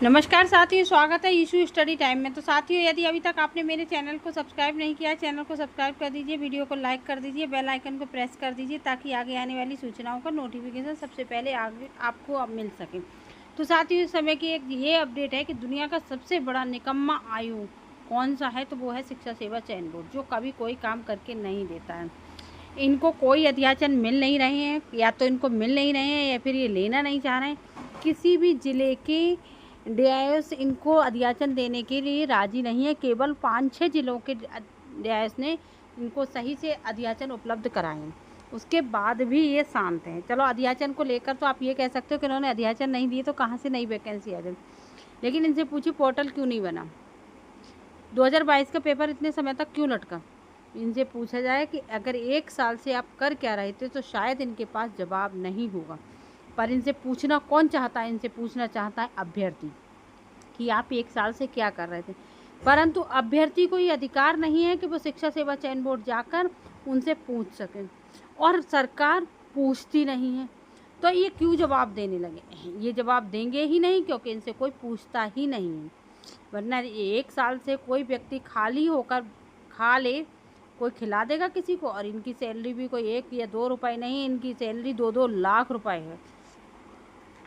नमस्कार साथियों, स्वागत है इशू स्टडी टाइम में। तो साथियों, यदि अभी तक आपने मेरे चैनल को सब्सक्राइब नहीं किया है, चैनल को सब्सक्राइब कर दीजिए, वीडियो को लाइक कर दीजिए, बेल आइकन को प्रेस कर दीजिए ताकि आगे आने वाली सूचनाओं का नोटिफिकेशन सबसे पहले आगे आपको अब मिल सके। तो साथियों, इस समय की एक ये अपडेट है कि दुनिया का सबसे बड़ा निकम्मा आयोग कौन सा है, तो वो है शिक्षा सेवा चयन बोर्ड, जो कभी कोई काम करके नहीं देता है। इनको कोई अध्याचन मिल नहीं रहे हैं, या तो इनको मिल नहीं रहे हैं या फिर ये लेना नहीं चाह रहे हैं। किसी भी ज़िले के डीआईएस इनको अध्याचन देने के लिए राजी नहीं है। केवल 5-6 जिलों के डीआईएस ने इनको सही से अध्याचन उपलब्ध कराए हैं, उसके बाद भी ये शांत हैं। चलो, अध्याचन को लेकर तो आप ये कह सकते हो कि इन्होंने अध्याचन नहीं दिए तो कहाँ से नई वैकेंसी आ जाए, लेकिन इनसे पूछिए पोर्टल क्यों नहीं बना, 2022 का पेपर इतने समय तक क्यों लटका। इनसे पूछा जाए कि अगर 1 साल से आप कर क्या रहे थे, तो शायद इनके पास जवाब नहीं होगा। पर इनसे पूछना कौन चाहता है? इनसे पूछना चाहता है अभ्यर्थी कि आप 1 साल से क्या कर रहे थे। परंतु अभ्यर्थी को ये अधिकार नहीं है कि वो शिक्षा सेवा चयन बोर्ड जाकर उनसे पूछ सकें, और सरकार पूछती नहीं है। तो ये क्यों जवाब देने लगे? ये जवाब देंगे ही नहीं, क्योंकि इनसे कोई पूछता ही नहीं है। वरना 1 साल से कोई व्यक्ति खाली होकर खा ले, कोई खिला देगा किसी को। और इनकी सैलरी भी कोई 1 या 2 रुपए नहीं, इनकी सैलरी 2-2 लाख रुपए है।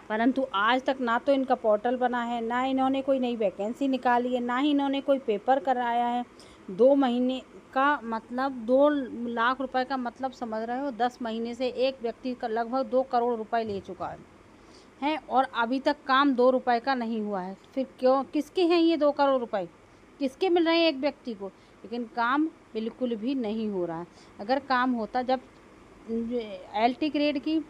परंतु आज तक ना तो इनका पोर्टल बना है, ना इन्होंने कोई नई वैकेंसी निकाली है, ना ही इन्होंने कोई पेपर कराया है। 2 महीने का मतलब 2 लाख रुपए का मतलब समझ रहे हो, 10 महीने से एक व्यक्ति का लगभग 2 करोड़ रुपए ले चुका है, और अभी तक काम 2 रुपए का नहीं हुआ है। फिर क्यों, किसके हैं ये 2 करोड़ रुपए? किसके मिल रहे हैं एक व्यक्ति को? लेकिन काम बिल्कुल भी नहीं हो रहा है। अगर काम होता, जब LT ग्रेड की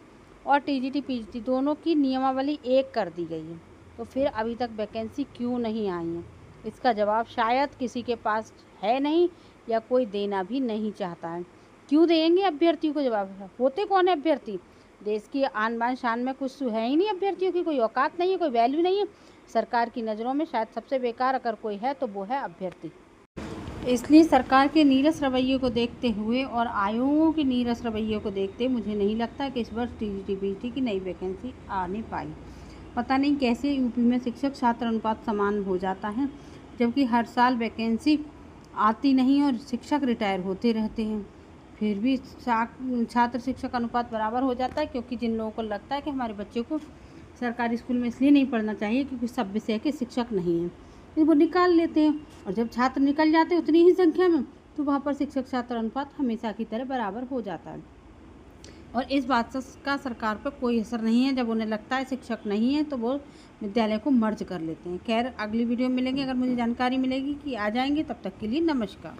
और TGT PGT दोनों की नियमावली एक कर दी गई है, तो फिर अभी तक वैकेंसी क्यों नहीं आई है? इसका जवाब शायद किसी के पास है नहीं, या कोई देना भी नहीं चाहता है। क्यों देंगे अभ्यर्थियों को जवाब? होते कौन है अभ्यर्थी? देश की आन बान शान में कुछ है ही नहीं अभ्यर्थियों की, कोई औकात नहीं है, कोई वैल्यू नहीं है। सरकार की नज़रों में शायद सबसे बेकार अगर कोई है तो वो है अभ्यर्थी। इसलिए सरकार के नीरस रवैये को देखते हुए और आयोगों के नीरस रवैये को देखते मुझे नहीं लगता कि इस वर्ष TGT PGT की नई वैकेंसी आने पाई। पता नहीं कैसे यूपी में शिक्षक छात्र अनुपात समान हो जाता है, जबकि हर साल वैकेंसी आती नहीं और शिक्षक रिटायर होते रहते हैं। फिर भी छात्र शिक्षक अनुपात बराबर हो जाता है, क्योंकि जिन लोगों को लगता है कि हमारे बच्चे को सरकारी स्कूल में इसलिए नहीं पढ़ना चाहिए क्योंकि सब विषय के शिक्षक नहीं हैं, वो निकाल लेते हैं। और जब छात्र निकल जाते हैं उतनी ही संख्या में, तो वहाँ पर शिक्षक छात्र अनुपात हमेशा की तरह बराबर हो जाता है। और इस बात का सरकार पर कोई असर नहीं है। जब उन्हें लगता है शिक्षक नहीं है, तो वो विद्यालय को मर्ज कर लेते हैं। खैर, अगली वीडियो में मिलेंगे। अगर मुझे जानकारी मिलेगी कि आ जाएंगे, तब तक के लिए नमस्कार।